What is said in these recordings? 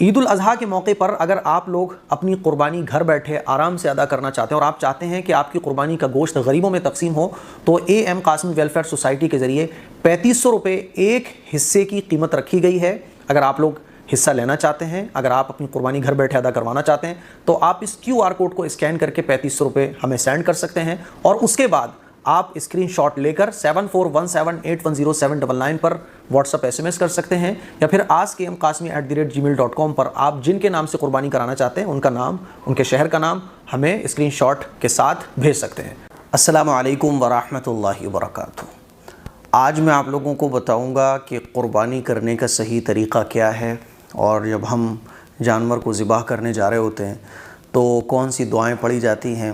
عید الاضحیٰ کے موقع پر اگر آپ لوگ اپنی قربانی گھر بیٹھے آرام سے ادا کرنا چاہتے ہیں اور آپ چاہتے ہیں کہ آپ کی قربانی کا گوشت غریبوں میں تقسیم ہو، تو A M Qasmi welfare society کے ذریعے 3500 روپے ایک حصے کی قیمت رکھی گئی ہے۔ اگر آپ لوگ حصہ لینا چاہتے ہیں، اگر آپ اپنی قربانی گھر بیٹھے ادا کروانا چاہتے ہیں، تو آپ اس QR کوڈ کو اسکین کر کے 3500 روپے ہمیں سینڈ کر سکتے ہیں، اور اس کے بعد آپ اسکرین شاٹ لے کر 7417810799 پر واٹس ایپ SMS کر سکتے ہیں، یا پھر askmqasmi@gmail.com پر آپ جن کے نام سے قربانی کرانا چاہتے ہیں ان کا نام، ان کے شہر کا نام ہمیں اسکرین شاٹ کے ساتھ بھیج سکتے ہیں۔ السلام علیکم ورحمۃ اللہ وبرکاتہ۔ آج میں آپ لوگوں کو بتاؤں گا کہ قربانی کرنے کا صحیح طریقہ کیا ہے، اور جب ہم جانور کو ذبح کرنے جا رہے ہوتے ہیں تو کون سی دعائیں پڑھی جاتی ہیں،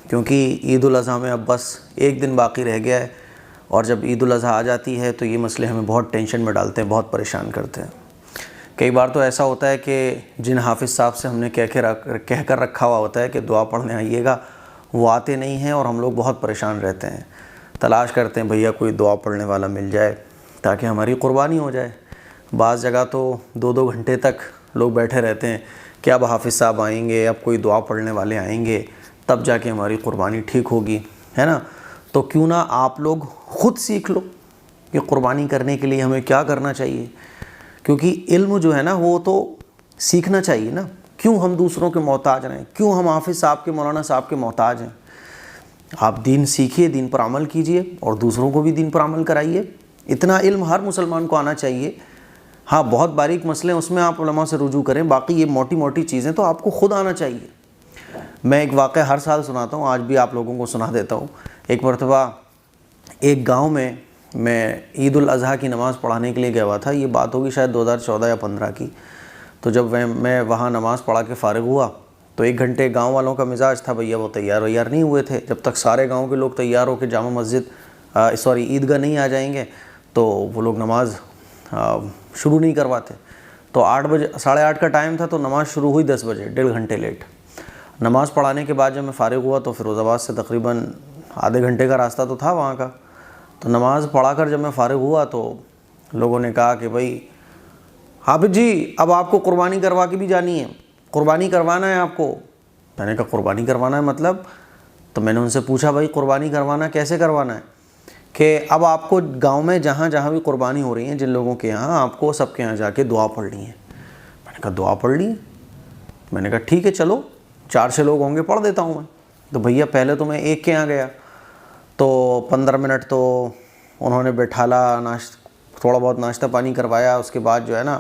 کیونکہ عید الاضحیٰ میں اب بس ایک دن باقی رہ گیا ہے، اور جب عید الاضحیٰ آ جاتی ہے تو یہ مسئلے ہمیں بہت ٹینشن میں ڈالتے ہیں، بہت پریشان کرتے ہیں۔ کئی بار تو ایسا ہوتا ہے کہ جن حافظ صاحب سے ہم نے کہہ کر رکھا ہوا ہوتا ہے کہ دعا پڑھنے آئیے گا، وہ آتے نہیں ہیں، اور ہم لوگ بہت پریشان رہتے ہیں، تلاش کرتے ہیں بھیا کوئی دعا پڑھنے والا مل جائے تاکہ ہماری قربانی ہو جائے۔ بعض جگہ تو 2 گھنٹے تک لوگ بیٹھے رہتے ہیں کہ اب حافظ صاحب آئیں گے، اب کوئی دعا پڑھنے والے آئیں گے، تب جا کے ہماری قربانی ٹھیک ہوگی، ہے نا؟ تو کیوں نہ آپ لوگ خود سیکھ لو کہ قربانی کرنے کے لیے ہمیں کیا کرنا چاہیے، کیونکہ علم جو ہے نا وہ تو سیکھنا چاہیے نا۔ کیوں ہم دوسروں کے محتاج رہیں، کیوں ہم حافظ صاحب کے، مولانا صاحب کے محتاج ہیں؟ آپ دین سیکھیے، دین پر عمل کیجئے، اور دوسروں کو بھی دین پر عمل کرائیے۔ اتنا علم ہر مسلمان کو آنا چاہیے۔ ہاں، بہت باریک مسئلے اس میں آپ علماء سے رجوع کریں، باقی یہ موٹی موٹی چیزیں تو آپ کو خود آنا چاہیے۔ میں ایک واقعہ ہر سال سناتا ہوں، آج بھی آپ لوگوں کو سنا دیتا ہوں۔ ایک مرتبہ ایک گاؤں میں عید الاضحیٰ کی نماز پڑھانے کے لیے گیا ہوا تھا، یہ بات ہوگی شاید 2014 یا 15 کی۔ تو جب میں وہاں نماز پڑھا کے فارغ ہوا تو 1 گھنٹے گاؤں والوں کا مزاج تھا، بھیا وہ تیار نہیں ہوئے تھے، جب تک سارے گاؤں کے لوگ تیار ہو کے جامع مسجد عیدگاہ نہیں آ جائیں گے تو وہ لوگ نماز شروع نہیں کرواتے۔ تو 8 بجے، 8:30 کا ٹائم تھا، تو نماز شروع ہوئی 10 بجے، 1.5 گھنٹے لیٹ۔ نماز پڑھانے کے بعد جب میں فارغ ہوا تو فیروز آباد سے تقریباً آدھے گھنٹے کا راستہ تو تھا وہاں کا۔ تو نماز پڑھا کر جب میں فارغ ہوا تو لوگوں نے کہا کہ بھائی حافظ جی، اب آپ کو قربانی کروا کے بھی جانی ہے، قربانی کروانا ہے آپ کو۔ میں نے کہا قربانی کروانا ہے مطلب؟ تو میں نے ان سے پوچھا بھائی قربانی کروانا کیسے کروانا ہے؟ کہ اب آپ کو گاؤں میں جہاں بھی قربانی ہو رہی ہیں، جن لوگوں کے یہاں، آپ کو سب کے یہاں جا کے دعا پڑھنی ہے۔ میں نے کہا دعا پڑھنی ہے؟ میں نے کہا ٹھیک ہے، چلو 4 لوگ ہوں گے، پڑھ دیتا ہوں میں۔ تو بھیا پہلے تو میں ایک کے یہاں گیا تو 15 منٹ تو انہوں نے بٹھالا، تھوڑا بہت ناشتہ پانی کروایا، اس کے بعد جو ہے نا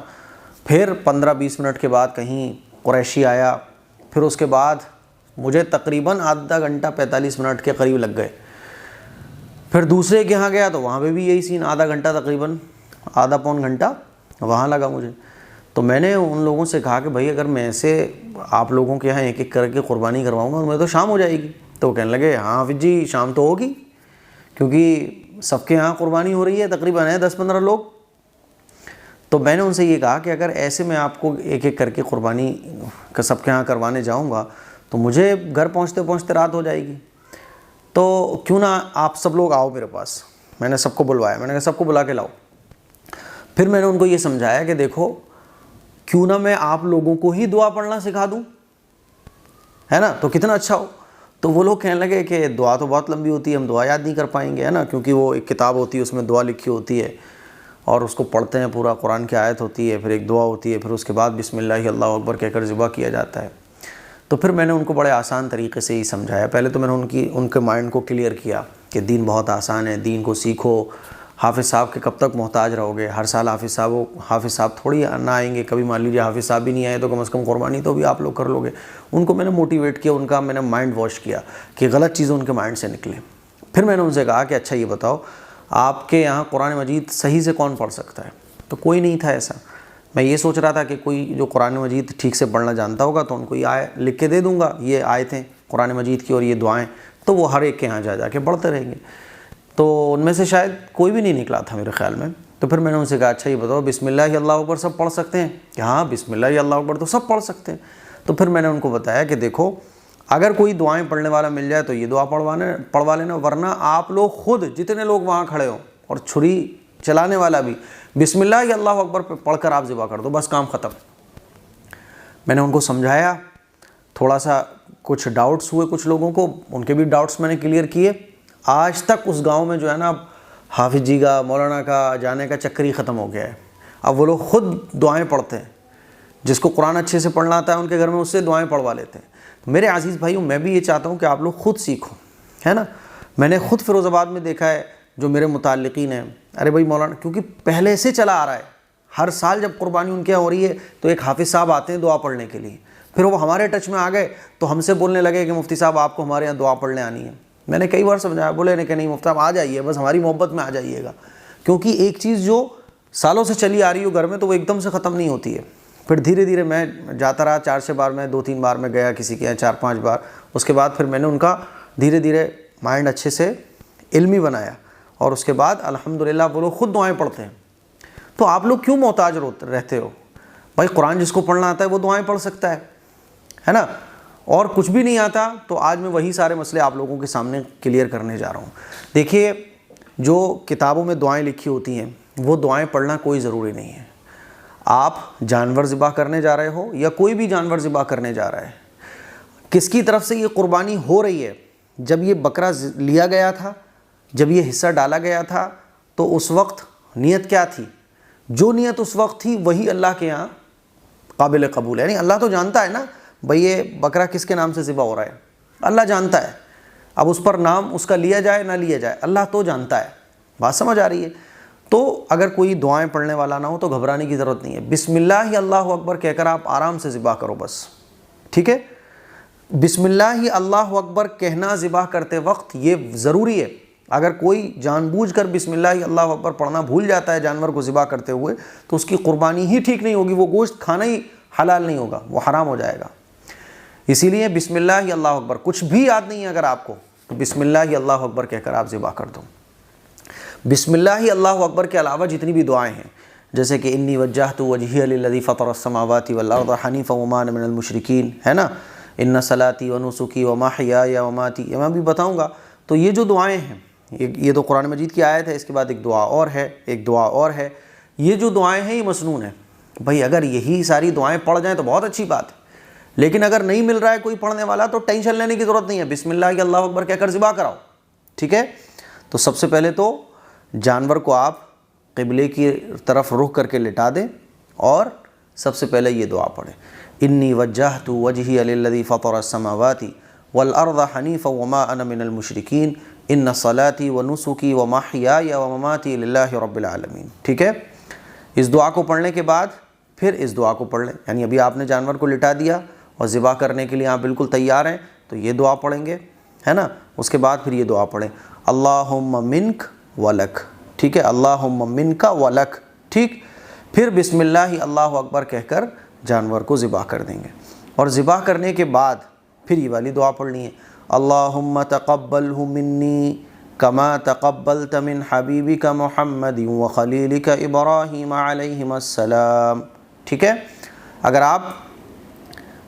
پھر 15-20 منٹ کے بعد کہیں قریشی آیا، پھر اس کے بعد مجھے تقریباً آدھا گھنٹہ 45 منٹ کے قریب لگ گئے۔ پھر دوسرے کے یہاں گیا تو وہاں پہ بھی یہی سین، آدھا گھنٹہ تقریباً، آدھا پون گھنٹہ وہاں لگا مجھے۔ تو میں نے ان لوگوں سے کہا کہ بھائی اگر میں ایسے آپ لوگوں کے یہاں ایک ایک کر کے قربانی کرواؤں گا تو مجھے تو شام ہو جائے گی۔ تو وہ کہنے لگے ہاں حافظ جی شام تو ہوگی، کیونکہ سب کے یہاں قربانی ہو رہی ہے، تقریباً ہے 10-15 لوگ۔ تو میں نے ان سے یہ کہا کہ اگر ایسے میں آپ کو ایک ایک کر کے قربانی کا سب کے یہاں کروانے جاؤں گا تو مجھے گھر پہنچتے پہنچتے رات ہو جائے گی، تو کیوں نہ آپ سب لوگ آؤ میرے پاس۔ میں نے سب کو بلوایا، میں نے کہا سب کو بلا کے لاؤ۔ پھر میں نے ان کو یہ سمجھایا کہ دیکھو کیوں نہ میں آپ لوگوں کو ہی دعا پڑھنا سکھا دوں، ہے نا، تو کتنا اچھا ہو۔ تو وہ لوگ کہنے لگے کہ دعا تو بہت لمبی ہوتی ہے، ہم دعا یاد نہیں کر پائیں گے، ہے نا، کیونکہ وہ ایک کتاب ہوتی ہے، اس میں دعا لکھی ہوتی ہے اور اس کو پڑھتے ہیں، پورا قرآن کی آیت ہوتی ہے، پھر ایک دعا ہوتی ہے، پھر اس کے بعد بسم اللہ اللہ اکبر کہہ کر ذبح کیا جاتا ہے۔ تو پھر میں نے ان کو بڑے آسان طریقے سے ہی سمجھایا۔ پہلے تو میں نے ان کے مائنڈ کو کلیئر کیا کہ دین بہت آسان ہے، دین کو سیکھو، حافظ صاحب کے کب تک محتاج رہو گے؟ ہر سال حافظ صاحب تھوڑی نہ آئیں گے، کبھی مان لیجیے حافظ صاحب بھی نہیں آئے تو کم از کم قربانی تو بھی آپ لوگ کر لو گے۔ ان کو میں نے موٹیویٹ کیا، ان کا میں نے مائنڈ واش کیا کہ غلط چیزیں ان کے مائنڈ سے نکلیں۔ پھر میں نے ان سے کہا کہ اچھا یہ بتاؤ آپ کے یہاں قرآن مجید صحیح سے کون پڑھ سکتا ہے؟ تو کوئی نہیں تھا ایسا۔ میں یہ سوچ رہا تھا کہ کوئی جو قرآن مجید ٹھیک سے پڑھنا جانتا ہوگا تو ان کو یہ لکھ کے دے دوں گا، یہ آیتیں قرآن مجید کی اور یہ دعائیں، تو وہ ہر ایک کے یہاں جا کے پڑھتے رہیں گے۔ تو ان میں سے شاید کوئی بھی نہیں نکلا تھا میرے خیال میں۔ تو پھر میں نے ان سے کہا اچھا یہ بتاؤ بسم اللہ اللہ اکبر سب پڑھ سکتے ہیں؟ کہ ہاں بسم اللہ اللہ اکبر تو سب پڑھ سکتے ہیں۔ تو پھر میں نے ان کو بتایا کہ دیکھو اگر کوئی دعائیں پڑھنے والا مل جائے تو یہ دعا پڑھوا لینا، ورنہ آپ لوگ خود جتنے لوگ وہاں کھڑے ہوں اور چھری چلانے والا بھی بسم اللہ اللہ اکبر پڑھ کر آپ ذبح کر دو، بس کام ختم۔ میں نے ان کو سمجھایا، تھوڑا سا کچھ ڈاؤٹس ہوئے کچھ لوگوں کو، ان کے بھی ڈاؤٹس میں نے کلیئر کیے۔ آج تک اس گاؤں میں جو ہے نا حافظ جی کا، مولانا کا جانے کا چکر ہی ختم ہو گیا ہے۔ اب وہ لوگ خود دعائیں پڑھتے ہیں، جس کو قرآن اچھے سے پڑھنا آتا ہے ان کے گھر میں اس سے دعائیں پڑھوا لیتے ہیں۔ تو میرے عزیز بھائیوں، میں بھی یہ چاہتا ہوں کہ آپ لوگ خود سیکھو، ہے نا۔ میں نے خود فیروز آباد میں دیکھا ہے، جو میرے متعلقین ہیں، ارے بھائی مولانا، کیونکہ پہلے سے چلا آ رہا ہے، ہر سال جب قربانی ان کے ہو رہی ہے تو ایک حافظ صاحب آتے ہیں دعا پڑھنے کے لیے۔ پھر وہ ہمارے ٹچ میں آ گئے تو ہم سے بولنے لگے کہ مفتی صاحب آپ کو ہمارے یہاں دعا پڑھنے آنی ہے۔ میں نے کئی بار سمجھایا، بولے کہ نہیں مفتی صاحب آ جائیے، بس ہماری محبت میں آ جائیے گا، کیونکہ ایک چیز جو سالوں سے چلی آ رہی ہو گھر میں تو وہ ایک دم سے ختم نہیں ہوتی ہے۔ پھر دھیرے دھیرے میں جاتا رہا، 4-6 بار میں 2-3 بار میں گیا کسی کے یہاں، 4-5 بار، اس کے بعد پھر میں نے ان کا دھیرے دھیرے مائنڈ اچھے سے علمی بنایا، اور اس کے بعد الحمدللہ وہ لوگ خود دعائیں پڑھتے ہیں۔ تو آپ لوگ کیوں محتاج رہتے ہو؟ بھائی قرآن جس کو پڑھنا آتا ہے وہ دعائیں پڑھ سکتا ہے نا۔ اور کچھ بھی نہیں آتا تو آج میں وہی سارے مسئلے آپ لوگوں کے سامنے کلیئر کرنے جا رہا ہوں۔ دیکھیے، جو کتابوں میں دعائیں لکھی ہوتی ہیں وہ دعائیں پڑھنا کوئی ضروری نہیں ہے۔ آپ جانور ذبح کرنے جا رہے ہو یا کوئی بھی جانور ذبح کرنے جا رہا ہے، کس کی طرف سے یہ قربانی ہو رہی ہے، جب یہ بکرا لیا گیا تھا، جب یہ حصہ ڈالا گیا تھا، تو اس وقت نیت کیا تھی؟ جو نیت اس وقت تھی وہی اللہ کے یہاں قابل قبول ہے۔ یعنی اللہ تو جانتا ہے نا بھئی یہ بکرا کس کے نام سے ذبح ہو رہا ہے، اللہ جانتا ہے۔ اب اس پر نام اس کا لیا جائے نہ لیا جائے، اللہ تو جانتا ہے۔ بات سمجھ آ رہی ہے؟ تو اگر کوئی دعائیں پڑھنے والا نہ ہو تو گھبرانے کی ضرورت نہیں ہے۔ بسم اللہ اللہ اکبر کہہ کر آپ آرام سے ذبح کرو بس، ٹھیک ہے۔ بسم اللہ اللہ اکبر کہنا ذبح کرتے وقت یہ ضروری ہے۔ اگر کوئی جان بوجھ کر بسم اللہ اللہ اکبر پڑھنا بھول جاتا ہے جانور کو ذبح کرتے ہوئے تو اس کی قربانی ہی ٹھیک نہیں ہوگی، وہ گوشت کھانا ہی حلال نہیں ہوگا، وہ حرام ہو جائے گا۔ اسی لیے بسم اللہ اللہ اکبر، کچھ بھی یاد نہیں ہے اگر آپ کو تو بسم اللہ اللہ اکبر کہہ کر آپ ذبح کر دو۔ بسم اللہ اللہ اکبر کے علاوہ جتنی بھی دعائیں ہیں، جیسے کہ انی وجہت وجہی للذی فطر السماوات والارض حنیفا وما انا من المشرکین، ہے نا، ان صلاتی ونسکی ومحیای ومماتی، یہ میں بھی بتاؤں گا۔ تو یہ جو دعائیں ہیں، یہ تو قرآن مجید کی آیت ہے، اس کے بعد ایک دعا اور ہے، ایک دعا اور ہے۔ یہ جو دعائیں ہیں یہ مسنون ہیں۔ بھائی اگر یہی ساری دعائیں پڑھ جائیں تو بہت اچھی بات ہے، لیکن اگر نہیں مل رہا ہے کوئی پڑھنے والا تو ٹینشن لینے کی ضرورت نہیں ہے، بسم اللہ اللہ اکبر کہہ کر ذبح کراؤ، ٹھیک ہے۔ تو سب سے پہلے تو جانور کو آپ قبلے کی طرف رخ کر کے لٹا دیں اور سب سے پہلے یہ دعا پڑھیں، انی وجہت وجہی للذی فطر السماوات والارض حنیفا وما انا من المشرکین ان صلاتی ونسکی ومحیای ومماتی للہ رب العالمین، ٹھیک ہے۔ اس دعا کو پڑھنے کے بعد پھر اس دعا کو پڑھ لیں، یعنی ابھی آپ نے جانور کو لٹا دیا اور ذبح کرنے کے لیے آپ بالکل تیار ہیں تو یہ دعا پڑھیں گے، ہے نا۔ اس کے بعد پھر یہ دعا پڑھیں، اللہم منک ولک، ٹھیک ہے، اللہم منک ولک، ٹھیک۔ پھر بسم اللہ اللہ اکبر کہہ کر جانور کو ذبح کر دیں گے، اور ذبح کرنے کے بعد پھر یہ والی دعا پڑھنی ہے، اللہم تقبلہ منی کما تقبلت من حبیبک محمد وخلیلک ابراہیم علیہم السلام، ٹھیک ہے۔ اگر آپ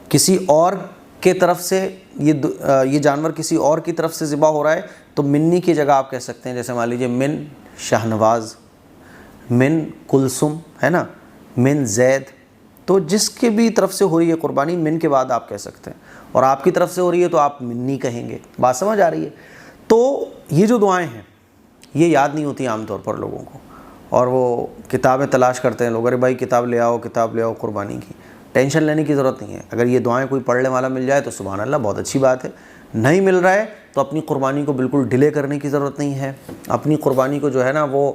کسی اور کے طرف سے یہ جانور کسی اور کی طرف سے ذبح ہو رہا ہے تو منی کی جگہ آپ کہہ سکتے ہیں، جیسے مان لیجیے من شاہنواز، من کلثوم، ہے نا، من زید، تو جس کے بھی طرف سے ہو رہی ہے قربانی من کے بعد آپ کہہ سکتے ہیں، اور آپ کی طرف سے ہو رہی ہے تو آپ منی کہیں گے۔ بات سمجھ آ رہی ہے؟ تو یہ جو دعائیں ہیں یہ یاد نہیں ہوتی عام طور پر لوگوں کو، اور وہ کتابیں تلاش کرتے ہیں لوگ، ارے بھائی کتاب لے آؤ قربانی کی۔ ٹینشن لینے کی ضرورت نہیں ہے، اگر یہ دعائیں کوئی پڑھنے والا مل جائے تو سبحان اللہ، بہت اچھی بات ہے۔ نہیں مل رہا ہے تو اپنی قربانی کو بالکل ڈیلے کرنے کی ضرورت نہیں ہے، اپنی قربانی کو جو ہے نا وہ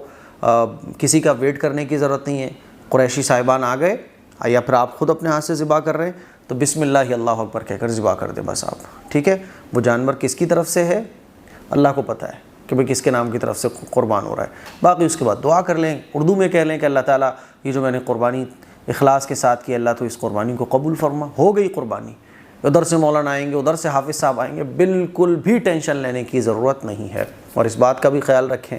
کسی کا ویٹ کرنے کی ضرورت نہیں ہے۔ قریشی صاحبان آ گئے یا پھر آپ خود اپنے ہاتھ سے ذبح کر رہے ہیں تو بسم اللہ اللہ اکبر کہہ کر ذبح کر دیں بس آپ، ٹھیک ہے۔ وہ جانور کس کی طرف سے ہے اللہ کو پتہ ہے کہ بھئی کس کے نام کی طرف سے قربان ہو رہا ہے، باقی اس کے بعد دعا کر لیں، اردو میں کہہ لیں کہ اللہ تعالیٰ یہ جو میں نے قربانی اخلاص کے ساتھ کی، اللہ تو اس قربانی کو قبول فرما۔ ہو گئی قربانی۔ ادھر سے مولانا آئیں گے، ادھر سے حافظ صاحب آئیں گے، بالکل بھی ٹینشن لینے کی ضرورت نہیں ہے۔ اور اس بات کا بھی خیال رکھیں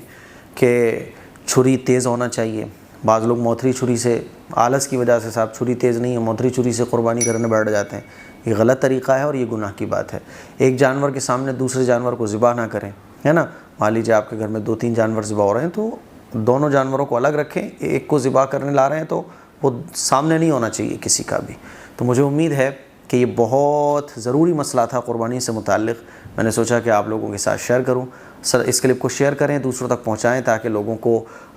کہ چھری تیز ہونا چاہیے۔ بعض لوگ موتھری چھری سے، آلس کی وجہ سے صاحب چھری تیز نہیں ہے، موتھری چھری سے قربانی کرنے بیٹھ جاتے ہیں، یہ غلط طریقہ ہے اور یہ گناہ کی بات ہے۔ ایک جانور کے سامنے دوسرے جانور کو ذبح نہ کریں، ہے نا۔ مان لیجیے آپ کے گھر میں 2-3 جانور ذبح ہو رہے ہیں تو دونوں جانوروں کو الگ رکھیں، ایک کو ذبح کرنے لا رہے ہیں تو وہ سامنے نہیں ہونا چاہیے کسی کا بھی۔ تو مجھے امید ہے کہ یہ بہت ضروری مسئلہ تھا قربانی سے متعلق، میں نے سوچا کہ آپ لوگوں کے ساتھ شیئر کروں۔ سر اس کلپ کو شیئر کریں، دوسروں تک پہنچائیں تاکہ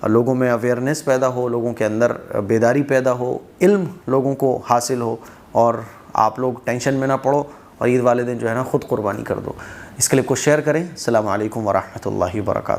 لوگوں میں اویئرنیس پیدا ہو، لوگوں کے اندر بیداری پیدا ہو، علم لوگوں کو حاصل ہو، اور آپ لوگ ٹینشن میں نہ پڑو اور عید والے دن جو ہے نا خود قربانی کر دو۔ اس کلپ کو شیئر کریں۔ السلام علیکم ورحمۃ اللہ وبرکاتہ۔